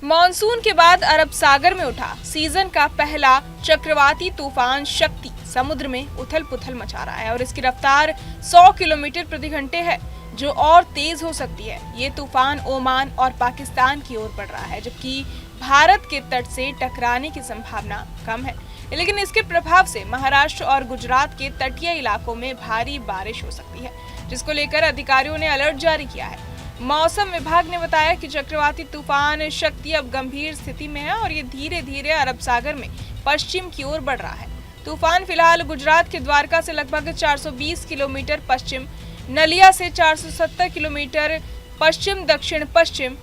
Monsoon के बाद अरब सागर में उठा सीजन का पहला चक्रवाती तूफान शक्ति समुद्र में उथल पुथल मचा रहा है और इसकी रफ्तार 100 किलोमीटर प्रति घंटे है, जो और तेज हो सकती है। ये तूफान ओमान और पाकिस्तान की ओर बढ़ रहा है, जबकि भारत के तट से टकराने की संभावना कम है, लेकिन इसके प्रभाव से महाराष्ट्र और गुजरात के तटीय इलाकों में भारी बारिश हो सकती है, जिसको लेकर अधिकारियों ने अलर्ट जारी किया है। मौसम विभाग ने बताया कि चक्रवाती तूफान शक्ति अब गंभीर स्थिति में है और ये धीरे धीरे अरब सागर में पश्चिम की ओर बढ़ रहा है। तूफान फिलहाल गुजरात के द्वारका से लगभग 420 किलोमीटर पश्चिम, नलिया से 470 किलोमीटर पश्चिम दक्षिण पश्चिम,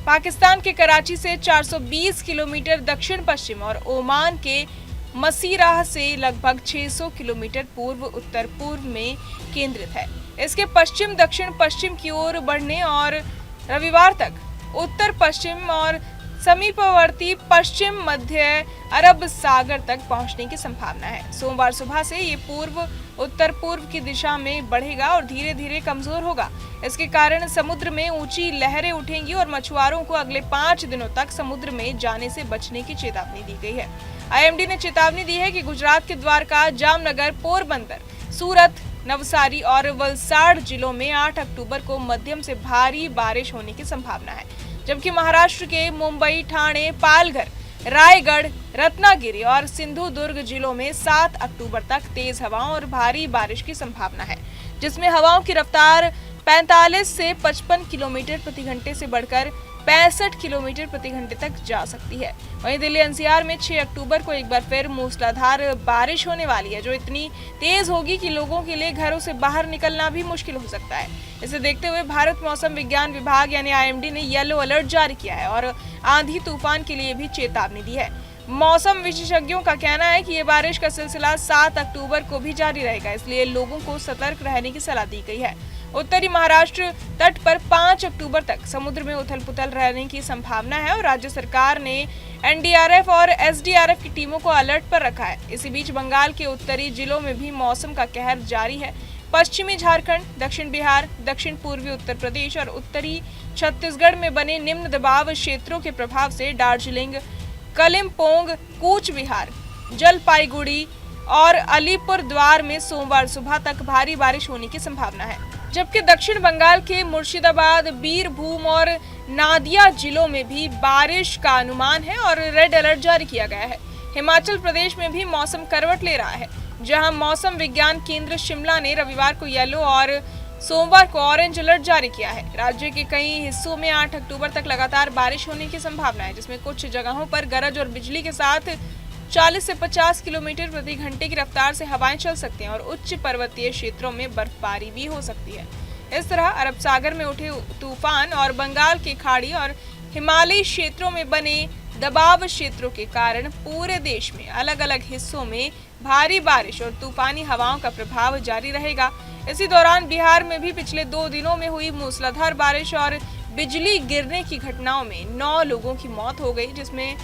पाकिस्तान के कराची से 420 किलोमीटर दक्षिण पश्चिम और ओमान के मसीराह से लगभग 600 किलोमीटर पूर्व उत्तर पूर्व में केंद्रित है। इसके पश्चिम दक्षिण पश्चिम की ओर बढ़ने और रविवार तक उत्तर पश्चिम और समीपवर्ती पश्चिम मध्य अरब सागर तक पहुंचने की संभावना है। सोमवार सुबह से ये पूर्व उत्तर पूर्व की दिशा में बढ़ेगा और धीरे धीरे कमजोर होगा। इसके कारण समुद्र में ऊंची लहरें उठेंगी और मछुआरों को अगले 5 दिनों तक समुद्र में जाने से बचने की चेतावनी दी गई है। आईएमडी ने चेतावनी दी है कि गुजरात के द्वारका, जामनगर, पोरबंदर, सूरत, नवसारी और वलसाड़ जिलों में 8 अक्टूबर को मध्यम से भारी बारिश होने की संभावना है, जबकि महाराष्ट्र के मुंबई, ठाणे, पालघर, रायगढ़, रत्नागिरी और सिंधुदुर्ग जिलों में 7 अक्टूबर तक तेज हवाओं और भारी बारिश की संभावना है, जिसमें हवाओं की रफ्तार 45 से 55 किलोमीटर प्रति घंटे से बढ़कर 65 किलोमीटर प्रति घंटे तक जा सकती है। वहीं दिल्ली एनसीआर में 6 अक्टूबर को एक बार फिर मूसलाधार बारिश होने वाली है, जो इतनी तेज होगी कि लोगों के लिए घरों से बाहर निकलना भी मुश्किल हो सकता है। इसे देखते हुए भारत मौसम विज्ञान विभाग यानी आईएमडी ने येलो अलर्ट जारी किया है और आंधी तूफान के लिए भी चेतावनी दी है। मौसम विशेषज्ञों का कहना है कि ये बारिश का सिलसिला 7 अक्टूबर को भी जारी रहेगा, इसलिए लोगों को सतर्क रहने की सलाह दी गई है। उत्तरी महाराष्ट्र तट पर 5 अक्टूबर तक समुद्र में उथल पुथल रहने की संभावना है और राज्य सरकार ने एनडीआरएफ और एसडीआरएफ की टीमों को अलर्ट पर रखा है। इसी बीच बंगाल के उत्तरी जिलों में भी मौसम का कहर जारी है। पश्चिमी झारखंड, दक्षिण बिहार, दक्षिण पूर्वी उत्तर प्रदेश और उत्तरी छत्तीसगढ़ में बने निम्न दबाव क्षेत्रों के प्रभाव से दार्जिलिंग, कलिम्पोंग, कूच बिहार, जलपाईगुड़ी और अलीपुर द्वार में सोमवार सुबह तक भारी बारिश होने की संभावना है, जबकि दक्षिण बंगाल के मुर्शिदाबाद, बीरभूम और नादिया जिलों में भी बारिश का अनुमान है और रेड अलर्ट जारी किया गया है। हिमाचल प्रदेश में भी मौसम करवट ले रहा है, जहां मौसम विज्ञान केंद्र शिमला ने रविवार को येलो और सोमवार को ऑरेंज अलर्ट जारी किया है। राज्य के कई हिस्सों में 8 अक्टूबर तक लगातार बारिश होने की संभावना है, जिसमें कुछ जगहों पर गरज और बिजली के साथ 40 से 50 किलोमीटर प्रति घंटे की रफ्तार से हवाएं चल सकती हैं और उच्च पर्वतीय क्षेत्रों में बर्फबारी भी हो सकती है। इस तरह अरब सागर में उठे तूफान और बंगाल की खाड़ी और हिमालयी क्षेत्रों में बने दबाव क्षेत्रों के कारण पूरे देश में अलग अलग हिस्सों में भारी बारिश और तूफानी हवाओं का प्रभाव जारी रहेगा। इसी दौरान बिहार में भी पिछले 2 दिनों में हुई मूसलाधार बारिश और बिजली गिरने की घटनाओं में 9 लोगों की मौत हो गई, जिसमें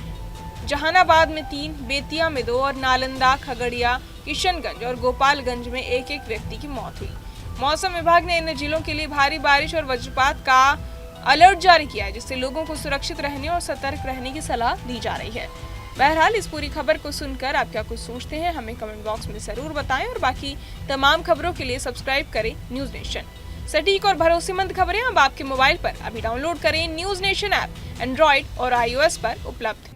जहानाबाद में 3, बेतिया में 2 और नालंदा, खगड़िया, किशनगंज और गोपालगंज में एक एक व्यक्ति की मौत हुई। मौसम विभाग ने इन जिलों के लिए भारी बारिश और वज्रपात का अलर्ट जारी किया है, जिससे लोगों को सुरक्षित रहने और सतर्क रहने की सलाह दी जा रही है। बहरहाल इस पूरी खबर को सुनकर आप क्या कुछ सोचते हैं, हमें कमेंट बॉक्स में जरूर बताएं और बाकी तमाम खबरों के लिए सब्सक्राइब करें न्यूज नेशन। सटीक और भरोसेमंद खबरें अब आपके मोबाइल पर अभी डाउनलोड करें। न्यूज नेशन ऐप एंड्रॉइड और iOS पर उपलब्ध है।